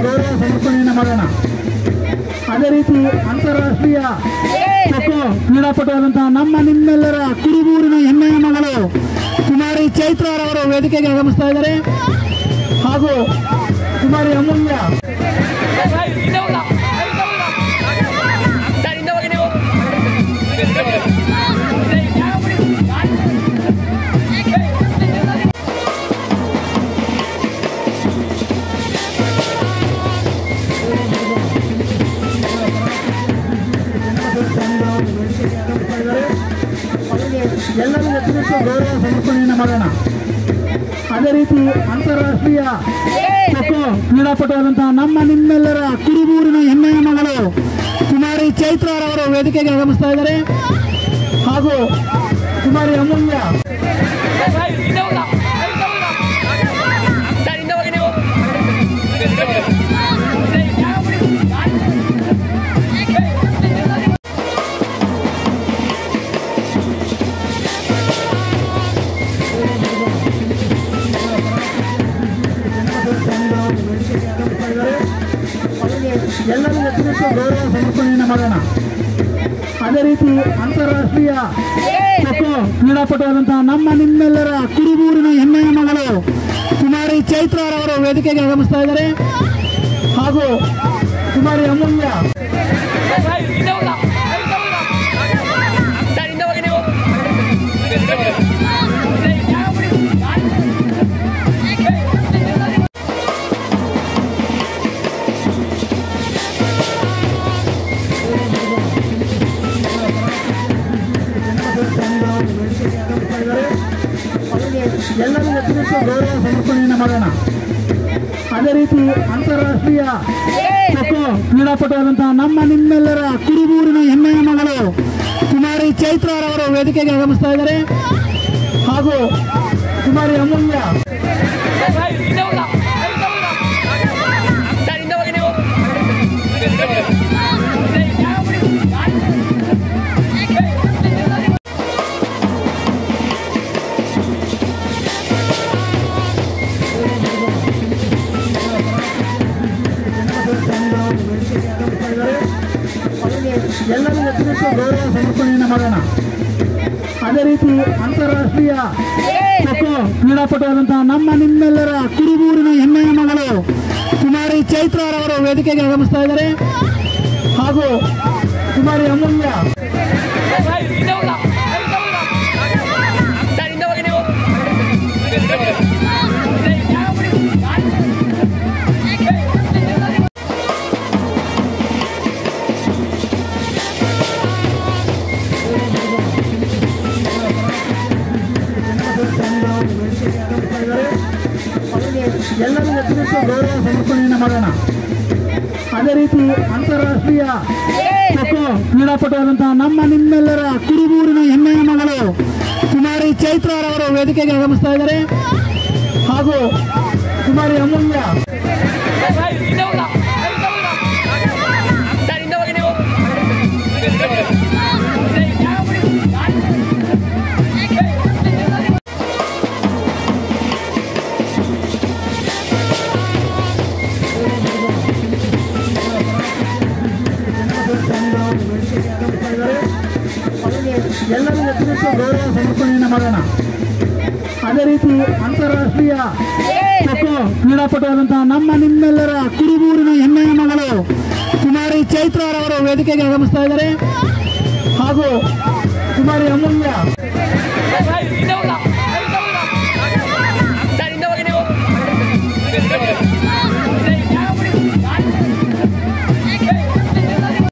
ಗೌರವ ಸಮರ್ಪಣೆಯನ್ನು ಮಾಡೋಣ. ಅದೇ ರೀತಿ ಅಂತಾರಾಷ್ಟ್ರೀಯ ಖೋಖೋ ಕ್ರೀಡಾಪಟುವಾದಂತಹ ನಿಮ್ಮೆಲ್ಲರ ಕುರುಬೂರಿನ ಹೆಮ್ಮೆಯ ಮಗಳು ಕುಮಾರಿ ಚೈತ್ರರವರು ವೇದಿಕೆಗೆ ಆಗಮಿಸ್ತಾ ಇದ್ದಾರೆ. ಹಾಗೂ ಕುಮಾರಿ ಅಮೂಲ್ಯ ಎಲ್ಲರೂ ಎತ್ತರಿಸುವ ಗೌರವ ಸಮರ್ಪಣೆಯನ್ನು ಮಾಡೋಣ. ಅದೇ ರೀತಿ ಅಂತಾರಾಷ್ಟ್ರೀಯ ಖೋಖೋ ಕ್ರೀಡಾಪಟುವಾದಂತಹ ನಿಮ್ಮೆಲ್ಲರ ಕುರುಬೂರಿನ ಹೆಮ್ಮೆಯ ಮಗಳು ಕುಮಾರಿ ಚೈತ್ರರವರು ವೇದಿಕೆಗೆ ಆಗಮಿಸ್ತಾ ಇದ್ದಾರೆ. ಹಾಗೂ ಕುಮಾರಿ ಅಮೂಲ್ಯ ಎಲ್ಲರೂ ಎತ್ತರಿಸುವ ಗೌರವ ಸಮರ್ಪಣೆಯನ್ನು ಮಾಡೋಣ. ಅದೇ ರೀತಿ ಅಂತಾರಾಷ್ಟ್ರೀಯ ಖೋಖೋ ಕ್ರೀಡಾಪಟುವಾದಂತಹ ನಿಮ್ಮೆಲ್ಲರ ಕುರುಬೂರಿನ ಹೆಮ್ಮೆಯ ಮಗಳು ಕುಮಾರಿ ಚೈತ್ರರವರು ವೇದಿಕೆಗೆ ಆಗಮಿಸ್ತಾ ಇದ್ದಾರೆ. ಹಾಗೂ ಕುಮಾರಿ ಅಮೂಲ್ಯ ಎಲ್ಲರೂ ಎತ್ತರಿಸುವ ಗೌರವ ಸಮರ್ಪಣೆಯನ್ನು ಮಾಡೋಣ. ಅದೇ ರೀತಿ ಅಂತಾರಾಷ್ಟ್ರೀಯ ಖೋಖೋ ಕ್ರೀಡಾಪಟುವಾದಂತಹ ನಿಮ್ಮೆಲ್ಲರ ಕುರುಬೂರಿನ ಹೆಮ್ಮೆಯ ಮಗಳು ಕುಮಾರಿ ಚೈತ್ರರವರು ವೇದಿಕೆಗೆ ಆಗಮಿಸ್ತಾ ಇದ್ದಾರೆ. ಹಾಗೂ ಕುಮಾರಿ ಅಮೂಲ್ಯ ಎಲ್ಲರೂ ಎತ್ತರಿಸುವ ಗೌರವ ಸಮರ್ಪಣೆಯನ್ನು ಮಾಡೋಣ. ಅದೇ ರೀತಿ ಅಂತಾರಾಷ್ಟ್ರೀಯ ಖೋಖೋ ಕ್ರೀಡಾಪಟುವಾದಂತಹ ನಿಮ್ಮೆಲ್ಲರ ಕುರುಬೂರಿನ ಹೆಮ್ಮೆಯ ಮಗಳು ಕುಮಾರಿ ಚೈತ್ರರವರು ವೇದಿಕೆಗೆ ಆಗಮಿಸ್ತಾ ಇದ್ದಾರೆ. ಹಾಗೂ ಕುಮಾರಿ ಅಮೂಲ್ಯ ಎಲ್ಲರೂ ಎತ್ತರಿಸುವ ಗೌರವ ಸಮರ್ಪಣೆಯನ್ನು ಮಾಡೋಣ. ಅದೇ ರೀತಿ ಅಂತಾರಾಷ್ಟ್ರೀಯ ಖೋಖೋ ಕ್ರೀಡಾಪಟುವಾದಂತಹ ನಿಮ್ಮೆಲ್ಲರ ಕುರುಬೂರಿನ ಹೆಮ್ಮೆಯ ಮಗಳು ಕುಮಾರಿ ಚೈತ್ರರವರು ವೇದಿಕೆಗೆ ಆಗಮಿಸ್ತಾ ಇದ್ದಾರೆ. ಹಾಗೂ ಕುಮಾರಿ ಅಮೂಲ್ಯ ಎಲ್ಲರೂ ಎತ್ತರಿಸುವ ಗೌರವ ಸಮರ್ಪಣೆಯನ್ನು ಮಾಡೋಣ. ಅದೇ ರೀತಿ ಅಂತಾರಾಷ್ಟ್ರೀಯ ಖೋಖೋ ಕ್ರೀಡಾಪಟುವಾದಂತಹ ನಿಮ್ಮೆಲ್ಲರ ಕುರುಬೂರಿನ ಹೆಮ್ಮೆಯ ಮಗಳು ಕುಮಾರಿ ಚೈತ್ರರವರು ವೇದಿಕೆಗೆ ಆಗಮಿಸ್ತಾ ಇದ್ದಾರೆ. ಹಾಗೂ ಕುಮಾರಿ ಅಮೂಲ್ಯ